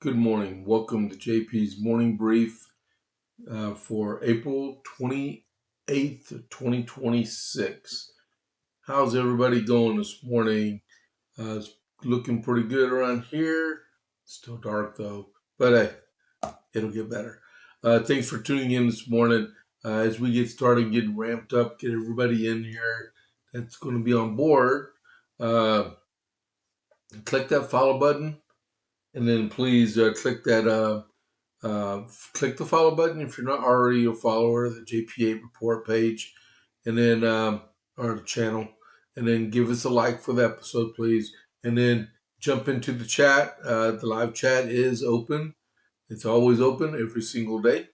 Good morning. Welcome to JP's morning brief for April 28th, 2026. How's everybody going this morning? It's looking pretty good around here. Still dark though, but hey, it'll get better. Thanks for tuning in this morning. As we get started, getting ramped up, get everybody in here that's going to be on board. Uh, Click that follow button, and then please click the follow button if you're not already a follower of the JP8 report page, and then or the channel, and then give us a like for the episode, please, and then jump into the chat. The live chat is open. It's always open every single day.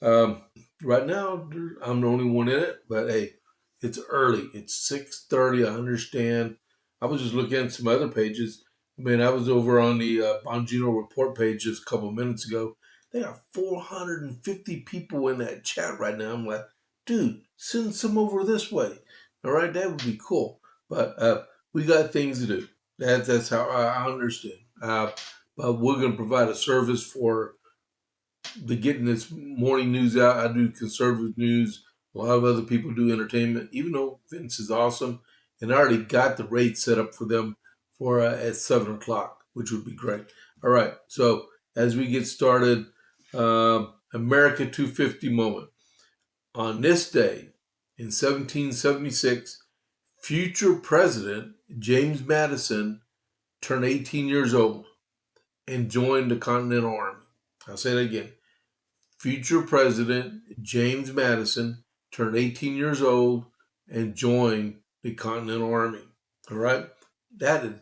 Right now, I'm the only one in it, but hey, it's early. It's 6:30. I understand. I was just looking at some other pages. Man, I was over on the Bongino report page just a couple of minutes ago. They got 450 people in that chat right now. I'm like, dude, send some over this way. All right, that would be cool. But we got things to do. That's how I understand. But we're going to provide a service for the getting this morning news out. I do conservative news. A lot of other people do entertainment, even though Vince is awesome. And I already got the rate set up for them for at 7 o'clock, which would be great. All right. So as we get started, America 250 moment. On this day in 1776, future President James Madison turned 18 years old and joined the Continental Army. I'll say that again. Future President James Madison turned 18 years old and joined the Continental Army. All right. That is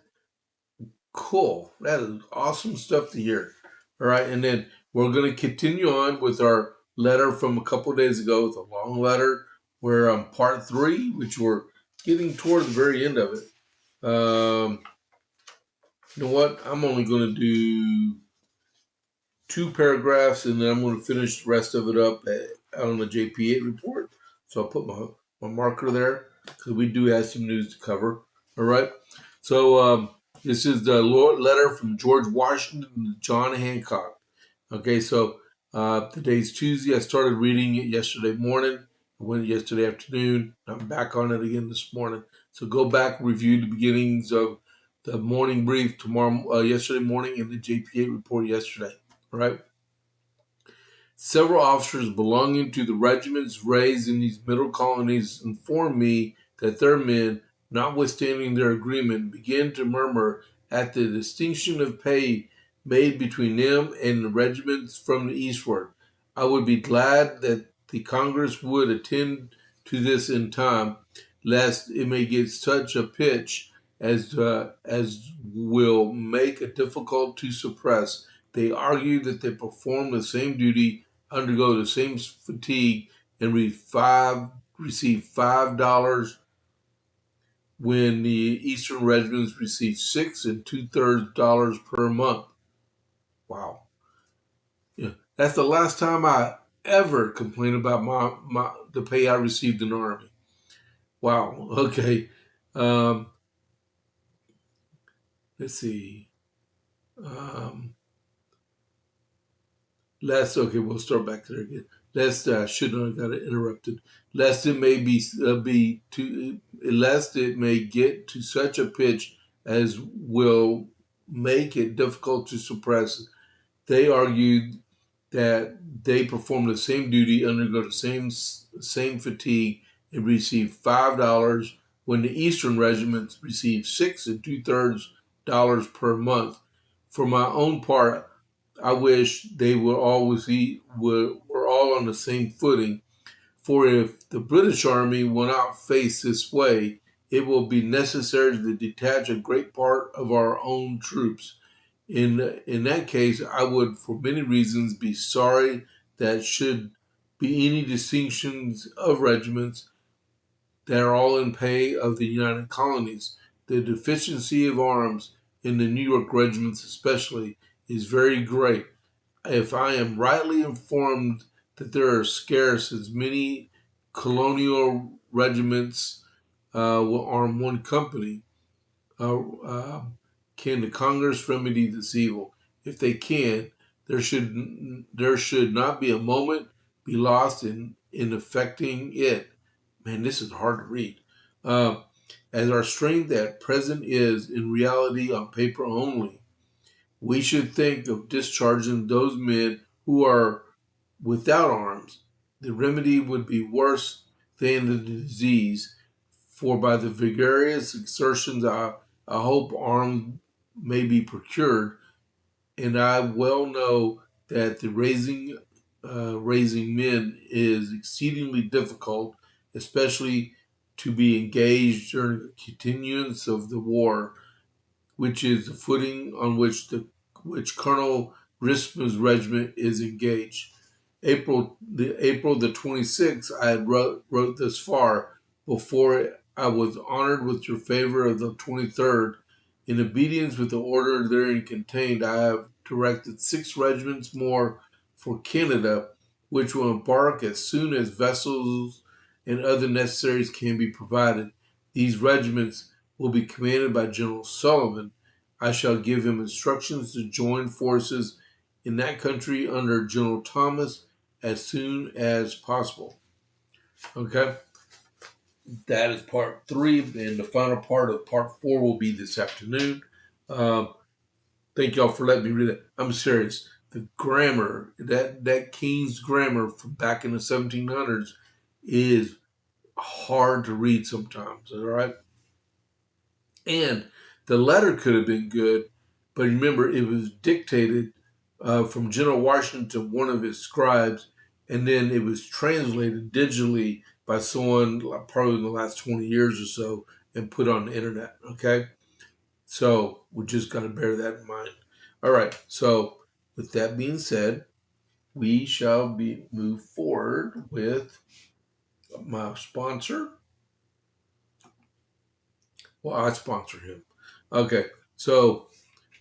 cool. That is awesome stuff to hear. All right. And then we're going to continue on with our letter from a couple of days ago. It's a long letter. We're on part 3, which we're getting toward the very end of it. You know what? I'm only going to do 2 paragraphs, and then I'm going to finish the rest of it up on the JP8 report. So I'll put my marker there because we do have some news to cover. All right. So this is the letter from George Washington to John Hancock. Okay. So today's Tuesday. I started reading it yesterday morning. I went yesterday afternoon. I'm back on it again this morning. So go back, review the beginnings of the morning brief yesterday morning, and the JP8 report yesterday. All right. Several officers belonging to the regiments raised in these middle colonies informed me that their men, notwithstanding their agreement, began to murmur at the distinction of pay made between them and the regiments from the eastward. I would be glad that the Congress would attend to this in time, lest it may get such a pitch as will make it difficult to suppress. They argue that they perform the same duty, undergo the same fatigue, and receive $5 when the Eastern regiments receive 6 and 2/3 dollars per month. Wow. Yeah. That's the last time I ever complained about the pay I received in the Army. Wow. Okay. Um, let's see. Um, okay, we'll start back there again. Should not have got it interrupted. Lest it may lest it may get to such a pitch as will make it difficult to suppress. They argued that they perform the same duty, undergo the same fatigue, and receive $5 when the Eastern regiments receive 6 and 2/3 dollars per month. For my own part, I wish they were were all on the same footing. For if the British Army will not face this way, it will be necessary to detach a great part of our own troops. In that case, I would, for many reasons, be sorry that should be any distinctions of regiments that are all in pay of the United Colonies. The deficiency of arms in the New York regiments especially is very great. If I am rightly informed that there are scarce as many colonial regiments will arm one company, uh, uh, can the Congress remedy this evil? if they can. There should not be a moment be lost in affecting it. Man, this is hard to read. Um, as our strength at present is in reality on paper only, we should think of discharging those men who are without arms. The remedy would be worse than the disease, for by the vigorous exertions I hope arms may be procured, and I well know that the raising men is exceedingly difficult, especially to be engaged during the continuance of the war, which is the footing on which Colonel Risman's regiment is engaged. April the 26th, I had wrote this far before I was honored with your favor of the 23rd. In obedience with the order therein contained, I have directed 6 regiments more for Canada, which will embark as soon as vessels and other necessaries can be provided. These regiments will be commanded by General Sullivan. I shall give him instructions to join forces in that country under General Thomas as soon as possible. Okay, that is part 3, and the final part of part 4 will be this afternoon. Thank y'all for letting me read it. I'm serious. The grammar, that King's grammar from back in the 1700s, is hard to read sometimes. All right, and the letter could have been good, but remember it was dictated from General Washington, one of his scribes, and then it was translated digitally by someone probably in the last 20 years or so and put on the internet. Okay, so we just got to bear that in mind. All right, so with that being said, we shall move forward with my sponsor. Well, I sponsor him. Okay, so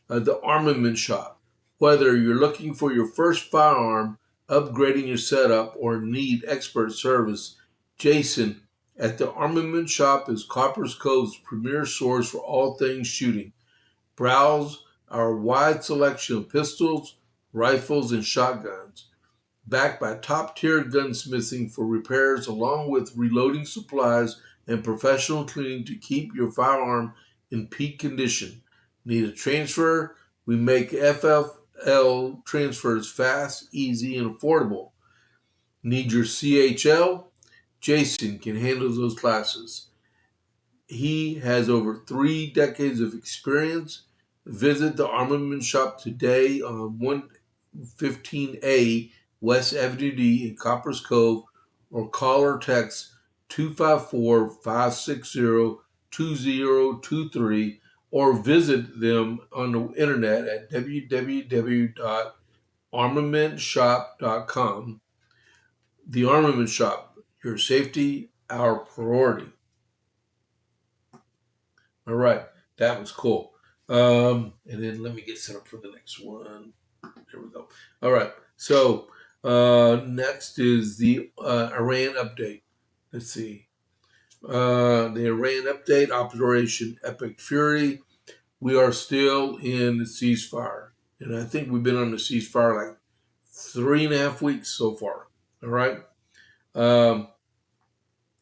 the Armament Shop. Whether you're looking for your first firearm, upgrading your setup, or need expert service, Jason at the Armament Shop is Copper's Cove's premier source for all things shooting. Browse our wide selection of pistols, rifles, and shotguns, backed by top-tier gunsmithing for repairs along with reloading supplies and professional cleaning to keep your firearm in peak condition. Need a transfer? We make FFL transfers fast, easy, and affordable. Need your CHL? Jason can handle those classes. He has over 3 decades of experience. Visit the Armament Shop today on 115A West Avenue D in Coppers Cove, or call or text 254-560-2023, or visit them on the internet at www.armamentshop.com. The Armament Shop, your safety, our priority. All right, that was cool. And then let me get set up for the next one. There we go. All right, so next is the Iran update. Let's see. The Iran update, Operation Epic Fury. We are still in the ceasefire. And I think we've been on the ceasefire like 3.5 weeks so far. All right.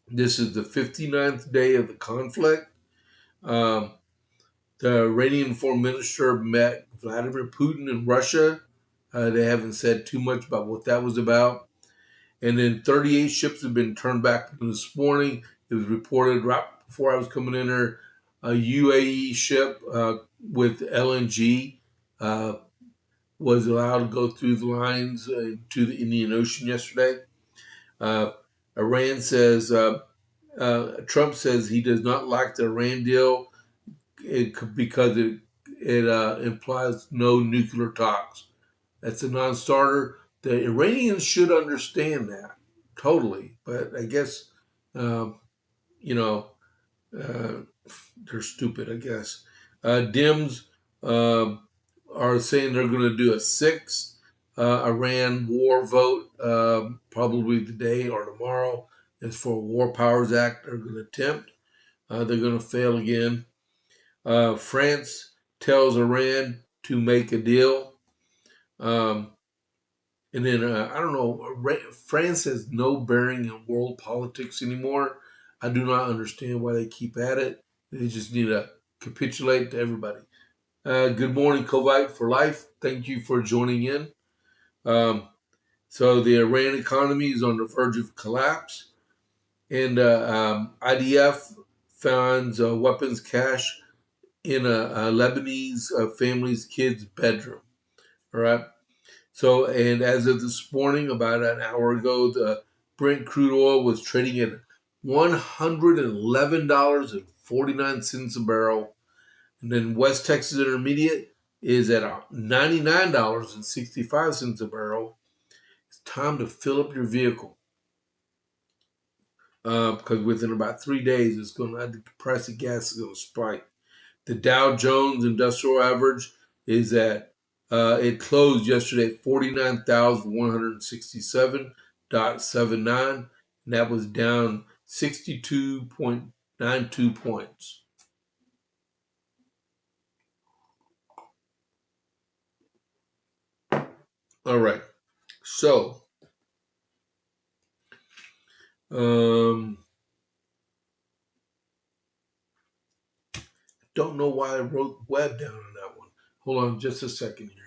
This is the 59th day of the conflict. The Iranian foreign minister met Vladimir Putin in Russia. They haven't said too much about what that was about. And then 38 ships have been turned back this morning. It was reported right before I was coming in there, a UAE ship with LNG was allowed to go through the lines to the Indian Ocean yesterday. Iran says, Trump says he does not like the Iran deal because it implies no nuclear talks. That's a non-starter. The Iranians should understand that totally, but I guess they're stupid. I guess Dems are saying they're going to do a 6th Iran war vote, probably today or tomorrow. It's for a War Powers Act. They're going to attempt. They're going to fail again. France tells Iran to make a deal. Um, and then I don't know. France has no bearing in world politics anymore. I do not understand why they keep at it. They just need to capitulate to everybody. Good morning, Kovite for Life. Thank you for joining in. Um, so the Iran economy is on the verge of collapse, and IDF finds weapons cache in a Lebanese family's kid's bedroom. All right. So, and as of this morning, about an hour ago, the Brent crude oil was trading at $111.49 a barrel. And then West Texas Intermediate is at $99.65 a barrel. It's time to fill up your vehicle because within about 3 days, the price of gas is going to spike. The Dow Jones Industrial Average is it closed yesterday at 49,167.79, and that was down 62.92 points. All right. So, don't know why I wrote web down on that one. Hold on just a second here.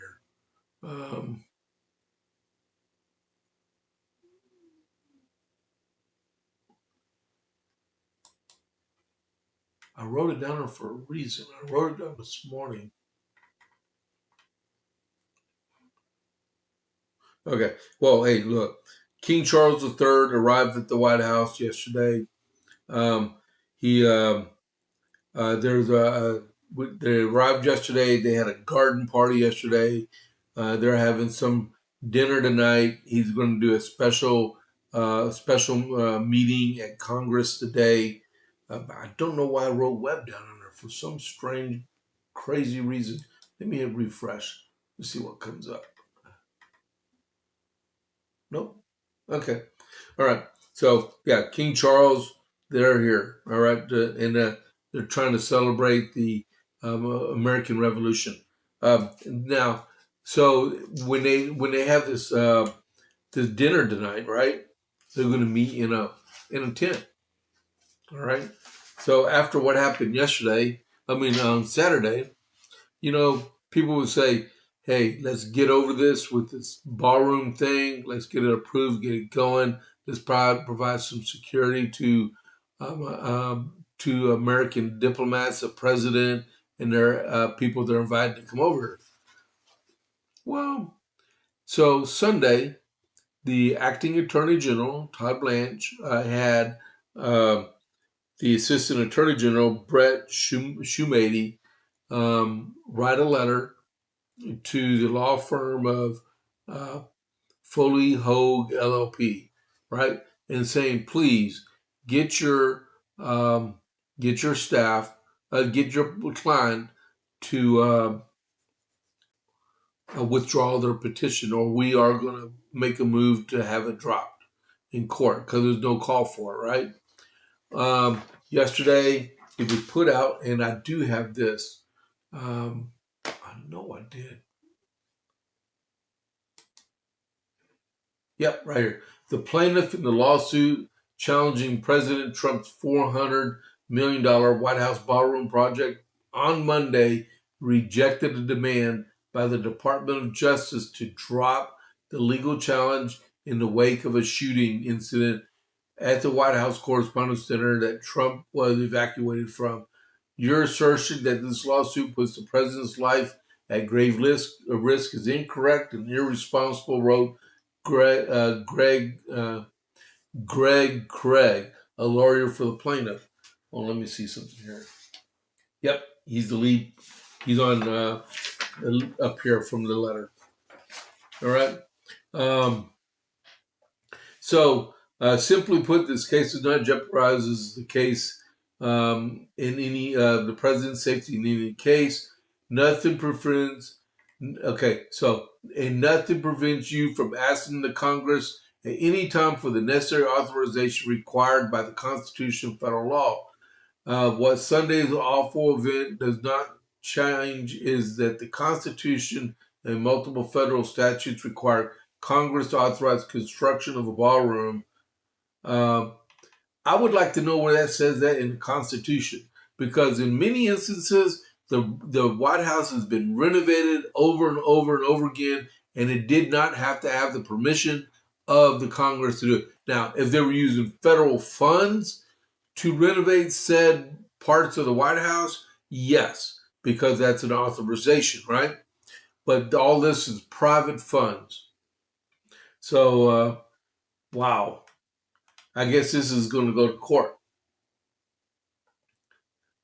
I wrote it down for a reason. I wrote it down this morning. Okay. Well, hey, look. King Charles III arrived at the White House yesterday. Um, he there's they arrived yesterday. They had a garden party yesterday. They're having some dinner tonight. He's going to do a special meeting at Congress today. I don't know why I wrote web down on there for some strange, crazy reason. Let me hit refresh to see what comes up. Nope. Okay. All right. So yeah, King Charles, they're here. All right, and they're trying to celebrate the American Revolution. Now, so when they have this dinner tonight, right? They're going to meet in a tent. All right. So after what happened yesterday, on Saturday, people would say, hey, let's get over this with this ballroom thing. Let's get it approved, get it going. Let's provide some security to American diplomats, the president, and their people that are invited to come over. Well, so Sunday, the acting attorney general, Todd Blanche, had the assistant attorney general, Brett Shumate, write a letter to the law firm of Foley Hogue LLP, right, and saying, please get your staff, get your client to withdraw their petition, or we are going to make a move to have it dropped in court because there's no call for it, right? Yesterday it was put out, and I do have this. I know I did. Yep, right here. The plaintiff in the lawsuit challenging President Trump's $400 million White House ballroom project on Monday rejected a demand by the Department of Justice to drop the legal challenge in the wake of a shooting incident at the White House Correspondents' Center that Trump was evacuated from. Your assertion that this lawsuit puts the president's life at grave risk is incorrect and irresponsible, wrote Greg Craig, a lawyer for the plaintiff. Well, let me see something here. Yep, he's the lead. He's on up here from the letter. All right. So simply put, this case does not jeopardizes the case in any the president's safety in any case. Nothing prevents. Okay, so and nothing prevents you from asking the Congress at any time for the necessary authorization required by the Constitution and federal law. What Sunday's awful event does not change is that the Constitution and multiple federal statutes require Congress to authorize construction of a ballroom. I would like to know where that says that in the Constitution, because in many instances, the White House has been renovated over and over and over again, and it did not have to have the permission of the Congress to do it. Now, if they were using federal funds to renovate said parts of the White House, yes, because that's an authorization, right? But all this is private funds. So, wow. I guess this is going to go to court.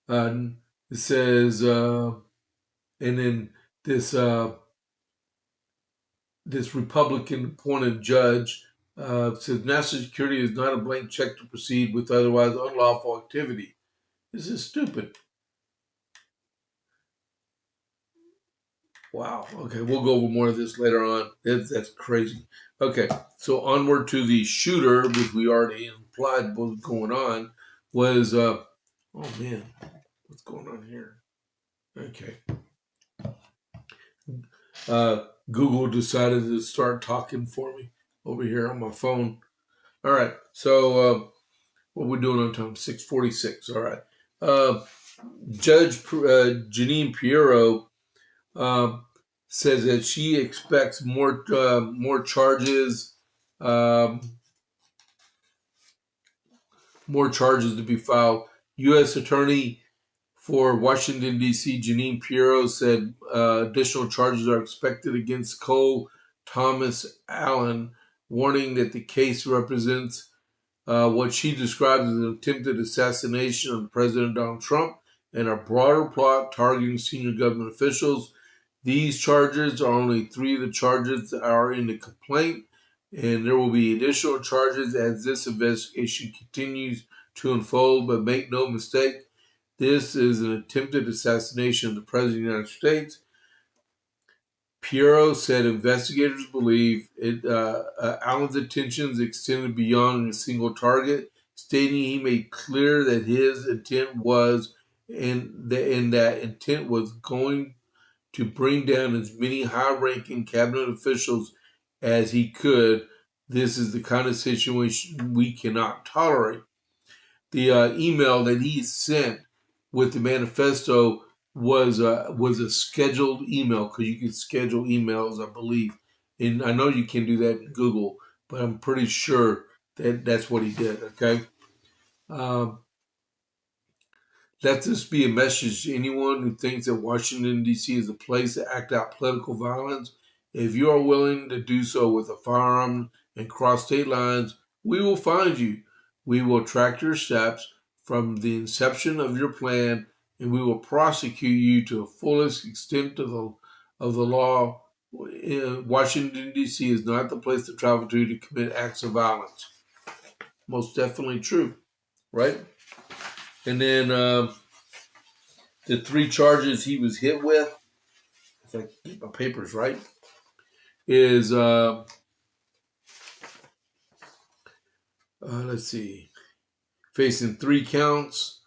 It says, and then this this Republican appointed judge says national security is not a blank check to proceed with otherwise unlawful activity. This is stupid. Wow. Okay, we'll go over more of this later on. That's crazy. Okay, so onward to the shooter, which we already implied was going on, was, oh man, what's going on here? Okay. Google decided to start talking for me over here on my phone. All right, so what we're doing on time? 6:46. All right. Judge Janine Pirro says that she expects more charges, to be filed. U.S. Attorney for Washington, D.C., Janine Pirro said additional charges are expected against Cole Thomas Allen, warning that the case represents what she describes as an attempted assassination of President Donald Trump and a broader plot targeting senior government officials. These charges are only 3 of the charges that are in the complaint, and there will be additional charges as this investigation continues to unfold. But make no mistake, this is an attempted assassination of the President of the United States. Pirro said investigators believe Allen's intentions extended beyond a single target, stating he made clear that his intent was, and that intent was going to bring down as many high-ranking cabinet officials as he could. This is the kind of situation we cannot tolerate. The email that he sent with the manifesto was a scheduled email, because you can schedule emails, I believe, and I know you can do that in Google, but I'm pretty sure that that's what he did. Okay. Let this be a message to anyone who thinks that Washington, D.C. is a place to act out political violence. If you are willing to do so with a firearm and cross state lines, we will find you. We will track your steps from the inception of your plan, and we will prosecute you to the fullest extent of the law. Washington, D.C. is not the place to travel to commit acts of violence. Most definitely true, right? And then the 3 charges he was hit with, if I keep my papers right, is, let's see, facing 3 counts.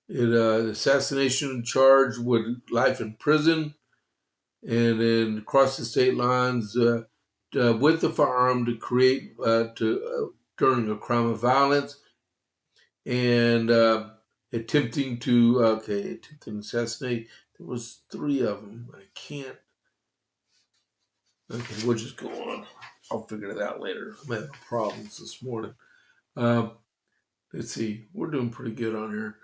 The assassination charge with life in prison, and then cross the state lines with the firearm to create during a crime of violence, and attempting to assassinate. There was 3 of them. I can't. Okay, we'll just go on. I'll figure it out later. I'm having problems this morning. Let's see. We're doing pretty good on here.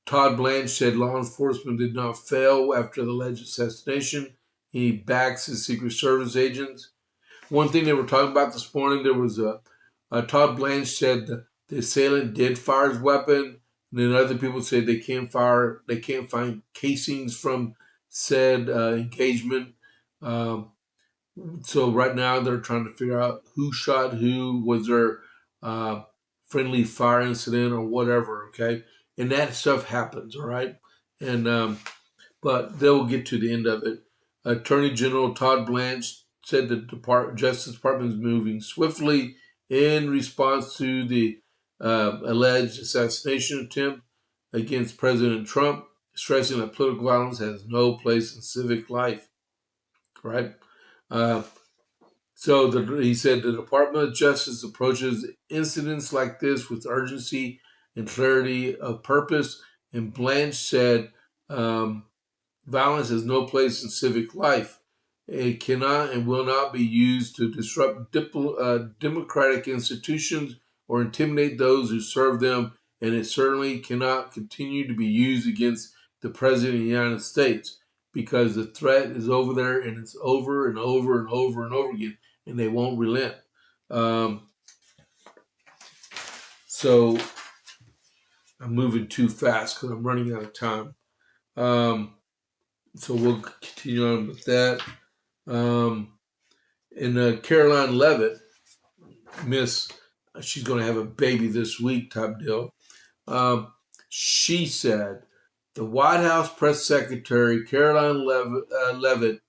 Todd Blanche said law enforcement did not fail after the alleged assassination. He backs his Secret Service agents. One thing they were talking about this morning, there was Todd Blanche said the assailant did fire his weapon, and then other people said they can't find casings from said engagement. So right now they're trying to figure out who shot who. Was there friendly fire incident or whatever? Okay, and that stuff happens, all right. And but they'll get to the end of it. Attorney General Todd Blanche said the Justice Department is moving swiftly in response to the alleged assassination attempt against President Trump, stressing that political violence has no place in civic life. right? Uh, he said the Department of Justice approaches incidents like this with urgency and clarity of purpose. And Blanche said, violence has no place in civic life. It cannot and will not be used to disrupt democratic institutions or intimidate those who serve them, and it certainly cannot continue to be used against the President of the United States because the threat is over there and it's over and over and over and over again, and they won't relent. So I'm moving too fast because I'm running out of time. So we'll continue on with that. And Caroline Levitt, she's going to have a baby this week type deal. She said the White House press secretary, Caroline Levitt,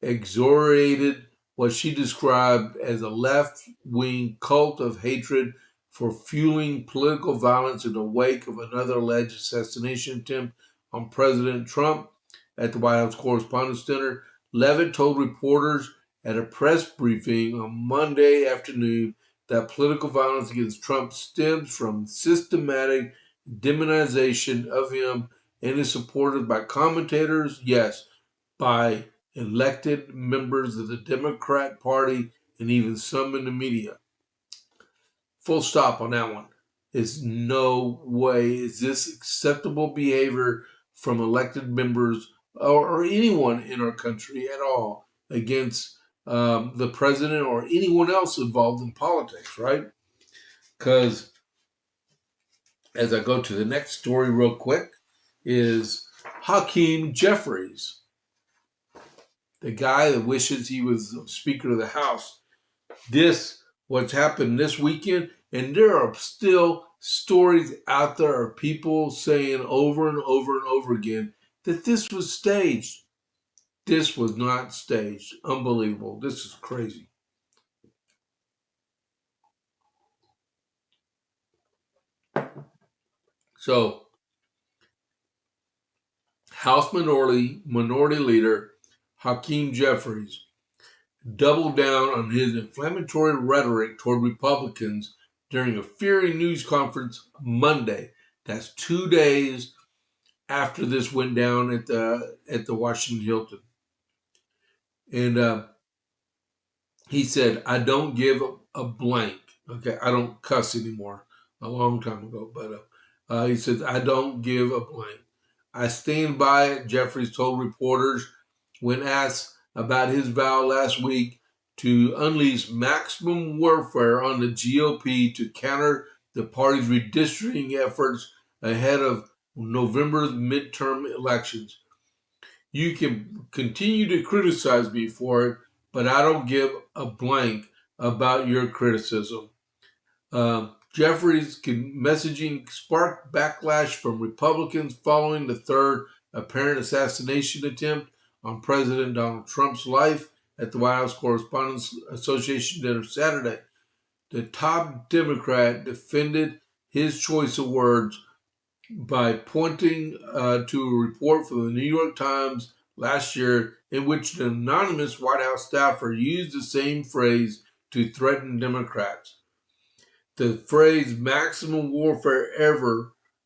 exonerated what she described as a left-wing cult of hatred for fueling political violence in the wake of another alleged assassination attempt on President Trump at the White House Correspondents' Center. Levitt told reporters at a press briefing on Monday afternoon that political violence against Trump stems from systematic demonization of him and is supported by commentators, yes, by elected members of the Democrat Party and even some in the media. Full stop on that one. There's no way is this acceptable behavior from elected members or anyone in our country at all against the president or anyone else involved in politics, right? Because as I go to the next story real quick is Hakeem Jeffries, the guy that wishes he was Speaker of the House. What's happened this weekend, and there are still stories out there of people saying over and over and over again that this was staged. This was not staged. Unbelievable. This is crazy. So, House Minority Leader Hakeem Jeffries doubled down on his inflammatory rhetoric toward Republicans during a fiery news conference Monday. That's 2 days after this went down at the Washington Hilton. And he said, I don't give a blank. Okay, I don't cuss anymore. A long time ago. But he says, I don't give a blank. I stand by it, Jeffries told reporters when asked about his vow last week to unleash maximum warfare on the GOP to counter the party's redistricting efforts ahead of November's midterm elections. You can continue to criticize me for it, but I don't give a blank about your criticism. Jeffries' messaging sparked backlash from Republicans following the third apparent assassination attempt on President Donald Trump's life at the White House Correspondents Association dinner Saturday. The top Democrat defended his choice of words by pointing to a report from the New York Times last year in which an anonymous White House staffer used the same phrase to threaten Democrats. The phrase maximum warfare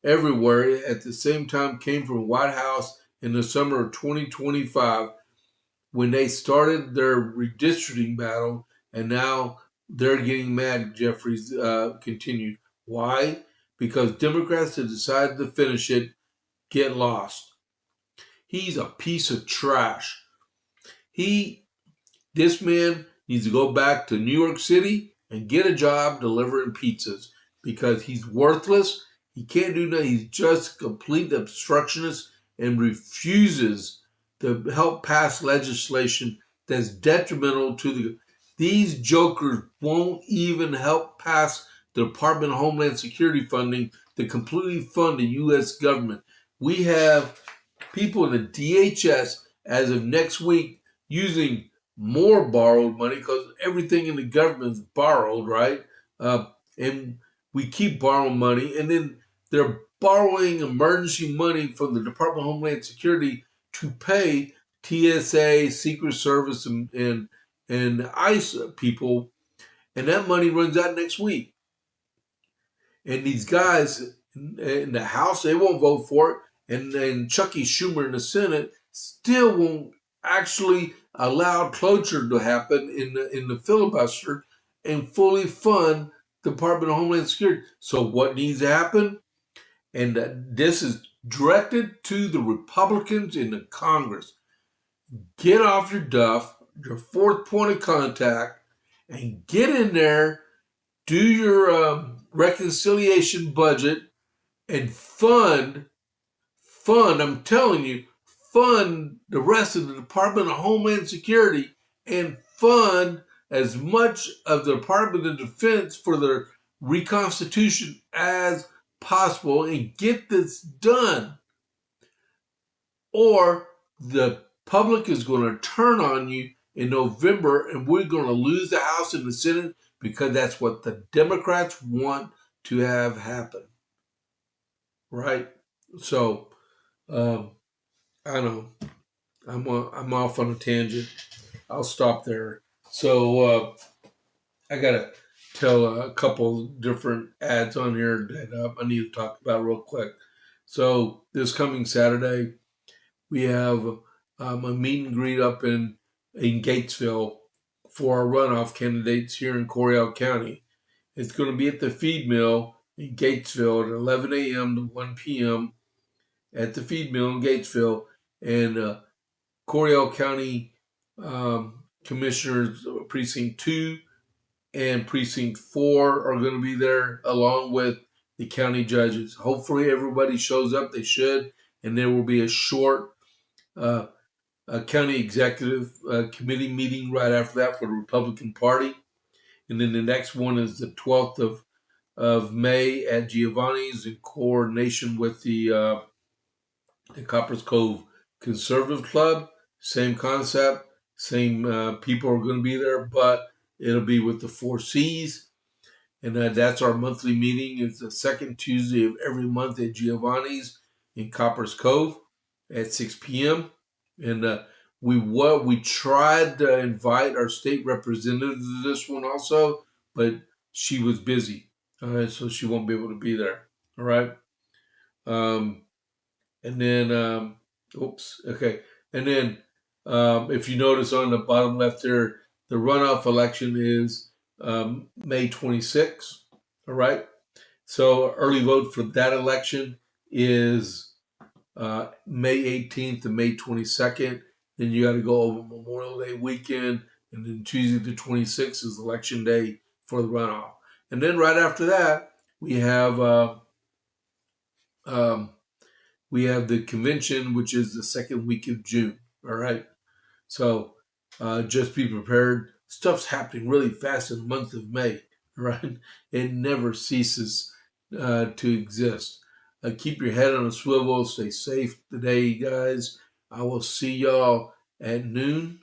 everywhere at the same time came from the White House in the summer of 2025 when they started their redistricting battle, and now they're getting mad, Jeffries continued. Why? Because Democrats have decided to finish it, get lost. He's a piece of trash. This man needs to go back to New York City and get a job delivering pizzas because he's worthless. He can't do nothing. He's just a complete obstructionist and refuses to help pass legislation that's detrimental to these jokers won't even help pass the Department of Homeland Security funding to completely fund the U.S. government. We have people in the DHS as of next week using more borrowed money because everything in the government is borrowed, right? And we keep borrowing money, and then they're borrowing emergency money from the Department of Homeland Security to pay TSA, Secret Service, and ICE people, and that money runs out next week. And these guys in the House, they won't vote for it, and Chucky Schumer in the Senate still won't actually allow cloture to happen in the filibuster and fully fund the Department of Homeland Security. So what needs to happen? And this is directed to the Republicans in the Congress. Get off your duff, your fourth point of contact, and get in there, do your reconciliation budget, and fund, I'm telling you, fund the rest of the Department of Homeland Security and fund as much of the Department of Defense for their reconstitution as possible and get this done. Or the public is going to turn on you in November and we're going to lose the House and the Senate because that's what the Democrats want to have happen. Right? So, I know I'm off on a tangent. I'll stop there. So, I got to tell a couple different ads on here that I need to talk about real quick. So, this coming Saturday, we have a meet and greet up in Gatesville for our runoff candidates here in Coryell County. It's going to be at the feed mill in Gatesville at 11 a.m. to 1 p.m. at the feed mill in Gatesville. And Coryell County Commissioners Precinct 2 and Precinct 4 are going to be there along with the county judges. Hopefully everybody shows up. They should. And there will be a short a county executive committee meeting right after that for the Republican Party. And then the next one is the 12th of May at Giovanni's in coordination with the Coppers Cove Conservative Club. Same concept, same people are going to be there, but it'll be with the 4 C's. And that's our monthly meeting. It's the second Tuesday of every month at Giovanni's in Coppers Cove at 6 p.m. And we tried to invite our state representative to this one also, but she was busy, so she won't be able to be there. All right. And then, okay. And then, if you notice on the bottom left there, the runoff election is May 26th. All right. So early vote for that election is May 18th to May 22nd. Then you got to go over Memorial Day weekend. And then Tuesday the 26th is election day for the runoff. And then right after that, we have the convention, which is the second week of June. All right. So just be prepared. Stuff's happening really fast in the month of May. Right. It never ceases to exist. Keep your head on a swivel. Stay safe today, guys. I will see y'all at noon.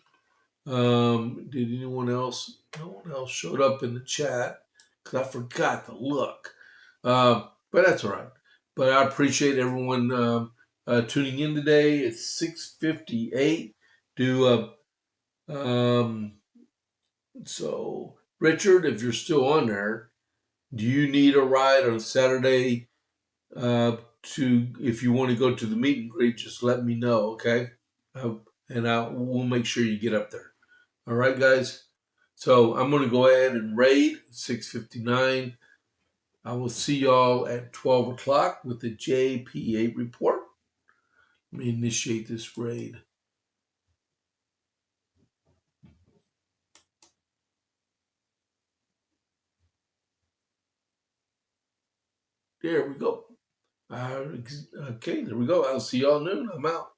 Did anyone else? No one else showed up in the chat because I forgot to look. But that's all right. But I appreciate everyone tuning in today. It's 6:58. So Richard, if you're still on there, do you need a ride on Saturday? If you want to go to the meet and greet, just let me know, okay? We'll make sure you get up there. All right, guys. So I'm going to go ahead and raid 6:59. I will see y'all at 12 o'clock with the JP8 report. Let me initiate this raid. There we go. Okay, there we go. I'll see y'all noon. I'm out.